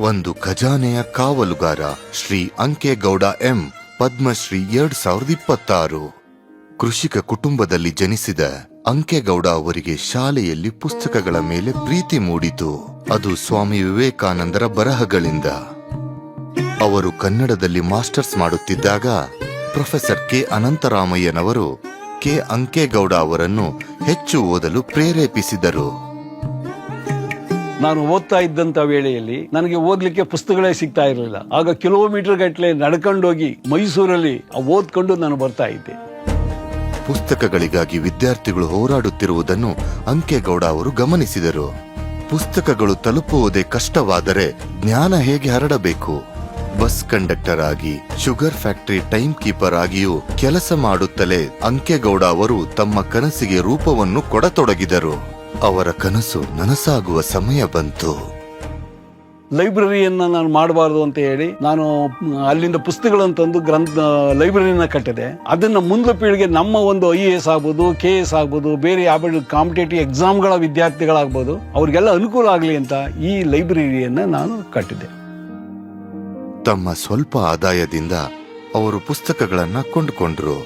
ಒಂದು ಖಜಾನೆಯ ಕಾವಲುಗಾರ ಶ್ರೀ ಅಂಕೇಗೌಡ ಎಂ, ಪದ್ಮಶ್ರೀ 2026. ಕೃಷಿಕ ಕುಟುಂಬದಲ್ಲಿ ಜನಿಸಿದ ಅಂಕೇಗೌಡ ಅವರಿಗೆ ಶಾಲೆಯಲ್ಲಿ ಪುಸ್ತಕಗಳ ಮೇಲೆ ಪ್ರೀತಿ ಮೂಡಿತು. ಅದು ಸ್ವಾಮಿ ವಿವೇಕಾನಂದರ ಬರಹಗಳಿಂದ. ಅವರು ಕನ್ನಡದಲ್ಲಿ ಮಾಸ್ಟರ್ಸ್ ಮಾಡುತ್ತಿದ್ದಾಗ ಪ್ರೊಫೆಸರ್ ಕೆ ಅನಂತರಾಮಯ್ಯನವರು ಕೆ ಅಂಕೇಗೌಡ ಅವರನ್ನು ಹೆಚ್ಚು ಓದಲು ಪ್ರೇರೇಪಿಸಿದರು. ನಾನು ಓದ್ತಾ ಇದ್ದಂತ ವೇಳೆಯಲ್ಲಿ ನನಗೆ ಓದ್ಲಿಕ್ಕೆ ಪುಸ್ತಕಗಳೇ ಸಿಗ್ತಾ ಇರಲಿಲ್ಲ. ಆಗ ಕಿಲೋಮೀಟರ್ ಗಟ್ಟಲೆ ನಡ್ಕೊಂಡೋಗಿ ಮೈಸೂರಲ್ಲಿ ಓದ್ಕೊಂಡು ನಾನು ಬರ್ತಾ ಇದ್ದೆ. ಪುಸ್ತಕಗಳಿಗಾಗಿ ವಿದ್ಯಾರ್ಥಿಗಳು ಹೋರಾಡುತ್ತಿರುವುದನ್ನು ಅಂಕೇಗೌಡ ಅವರು ಗಮನಿಸಿದರು. ಪುಸ್ತಕಗಳು ತಲುಪುವುದೇ ಕಷ್ಟವಾದರೆ ಜ್ಞಾನ ಹೇಗೆ ಹರಡಬೇಕು? ಬಸ್ ಕಂಡಕ್ಟರ್ ಆಗಿ, ಶುಗರ್ ಫ್ಯಾಕ್ಟರಿ ಟೈಮ್ ಕೀಪರ್ ಆಗಿಯೂ ಕೆಲಸ ಮಾಡುತ್ತಲೇ ಅಂಕೇಗೌಡ ಅವರು ತಮ್ಮ ಕನಸಿಗೆ ರೂಪವನ್ನು ಕೊಡತೊಡಗಿದರು. ಅವರ ಕನಸು ನನಸಾಗುವ ಸಮಯ ಬಂತು. ಲೈಬ್ರರಿಯನ್ನ ನಾನು ಮಾಡಬಾರ್ದು ಅಂತ ಹೇಳಿ ನಾನು ಅಲ್ಲಿಂದ ಪುಸ್ತಕಗಳನ್ನು ತಂದು ಲೈಬ್ರರಿನ ಕಟ್ಟಿದೆ. ಅದನ್ನ ಮುಂದೆ ಪೀಳಿಗೆ ನಮ್ಮ ಒಂದು IAS ಆಗ್ಬೋದು, KS ಆಗ್ಬೋದು, ಬೇರೆ ಯಾವ ಕಾಂಪಿಟೇಟಿವ್ ಎಕ್ಸಾಮ್ಗಳ ವಿದ್ಯಾರ್ಥಿಗಳಾಗ್ಬೋದು, ಅವ್ರಿಗೆಲ್ಲ ಅನುಕೂಲ ಆಗಲಿ ಅಂತ ಈ ಲೈಬ್ರರಿಯನ್ನ ನಾನು ಕಟ್ಟಿದೆ. ತಮ್ಮ ಸ್ವಲ್ಪ ಆದಾಯದಿಂದ ಅವರು ಪುಸ್ತಕಗಳನ್ನ ಕೊಂಡುಕೊಂಡ್ರು.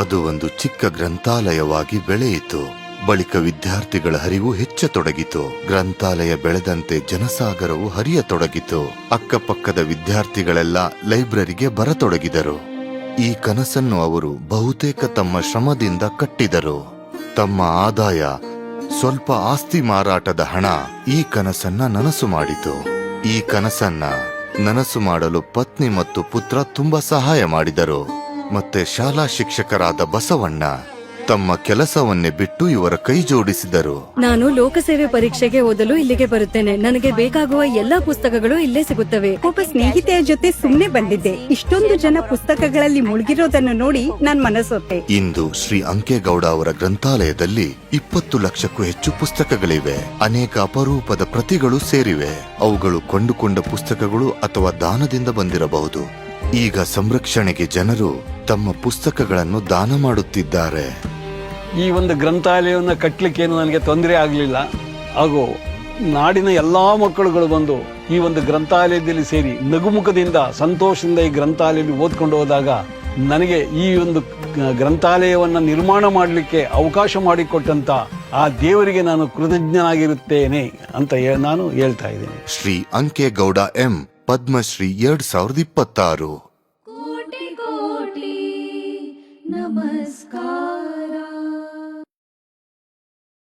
ಅದು ಒಂದು ಚಿಕ್ಕ ಗ್ರಂಥಾಲಯವಾಗಿ ಬೆಳೆಯಿತು. ಬಳಿಕ ವಿದ್ಯಾರ್ಥಿಗಳ ಹರಿವು ಹೆಚ್ಚತೊಡಗಿತು. ಗ್ರಂಥಾಲಯ ಬೆಳೆದಂತೆ ಜನಸಾಗರವು ಹರಿಯತೊಡಗಿತು. ಅಕ್ಕಪಕ್ಕದ ವಿದ್ಯಾರ್ಥಿಗಳೆಲ್ಲ ಲೈಬ್ರರಿಗೆ ಬರತೊಡಗಿದರು. ಈ ಕನಸನ್ನು ಅವರು ಬಹುತೇಕ ತಮ್ಮ ಶ್ರಮದಿಂದ ಕಟ್ಟಿದರು. ತಮ್ಮ ಆದಾಯ, ಸ್ವಲ್ಪ ಆಸ್ತಿ ಮಾರಾಟದ ಹಣ ಈ ಕನಸನ್ನ ನನಸು ಮಾಡಿತು. ಈ ಕನಸನ್ನ ನನಸು ಮಾಡಲು ಪತ್ನಿ ಮತ್ತು ಪುತ್ರ ತುಂಬಾ ಸಹಾಯ ಮಾಡಿದರು. ಮತ್ತೆ ಶಾಲಾ ಶಿಕ್ಷಕರಾದ ಬಸವಣ್ಣ ತಮ್ಮ ಕೆಲಸವನ್ನೇ ಬಿಟ್ಟು ಇವರ ಕೈ ಜೋಡಿಸಿದರು. ನಾನು ಲೋಕಸೇವೆ ಪರೀಕ್ಷೆಗೆ ಓದಲು ಇಲ್ಲಿಗೆ ಬರುತ್ತೇನೆ. ನನಗೆ ಬೇಕಾಗುವ ಎಲ್ಲಾ ಪುಸ್ತಕಗಳು ಇಲ್ಲೇ ಸಿಗುತ್ತವೆ. ಒಬ್ಬ ಸ್ನೇಹಿತೆಯ ಜೊತೆ ಸುಮ್ಮನೆ ಬಂದಿದ್ದೆ. ಇಷ್ಟೊಂದು ಜನ ಪುಸ್ತಕಗಳಲ್ಲಿ ಮುಳುಗಿರೋದನ್ನು ನೋಡಿ ನಾನ್ ಮನಸೋತೆ. ಇಂದು ಶ್ರೀ ಅಂಕೇಗೌಡ ಅವರ ಗ್ರಂಥಾಲಯದಲ್ಲಿ 20 ಲಕ್ಷಕ್ಕೂ ಹೆಚ್ಚು ಪುಸ್ತಕಗಳಿವೆ. ಅನೇಕ ಅಪರೂಪದ ಪ್ರತಿಗಳು ಸೇರಿವೆ. ಅವುಗಳು ಕೊಂಡುಕೊಂಡ ಪುಸ್ತಕಗಳು ಅಥವಾ ದಾನದಿಂದ ಬಂದಿರಬಹುದು. ಈಗ ಸಂರಕ್ಷಣೆಗೆ ಜನರು ತಮ್ಮ ಪುಸ್ತಕಗಳನ್ನು ದಾನ ಮಾಡುತ್ತಿದ್ದಾರೆ. ಈ ಒಂದು ಗ್ರಂಥಾಲಯವನ್ನು ಕಟ್ಟಲಿಕ್ಕೇನು ನನಗೆ ತೊಂದರೆ ಆಗಲಿಲ್ಲ. ಹಾಗೂ ನಾಡಿನ ಎಲ್ಲಾ ಮಕ್ಕಳುಗಳು ಬಂದು ಈ ಒಂದು ಗ್ರಂಥಾಲಯದಲ್ಲಿ ಸೇರಿ ನಗುಮುಖದಿಂದ ಸಂತೋಷದಿಂದ ಈ ಗ್ರಂಥಾಲಯದಲ್ಲಿ ಓದ್ಕೊಂಡು ಹೋದಾಗ ನನಗೆ ಈ ಒಂದು ಗ್ರಂಥಾಲಯವನ್ನು ನಿರ್ಮಾಣ ಮಾಡಲಿಕ್ಕೆ ಅವಕಾಶ ಮಾಡಿಕೊಟ್ಟಂತ ಆ ದೇವರಿಗೆ ನಾನು ಕೃತಜ್ಞನಾಗಿರುತ್ತೇನೆ ಅಂತ ನಾನು ಹೇಳ್ತಾ ಇದ್ದೇನೆ. ಶ್ರೀ ಅಂಕೇಗೌಡ ಎಂ, ಪದ್ಮಶ್ರೀ 2026. ಕೋಟಿ ಕೋಟಿ ನಮನ.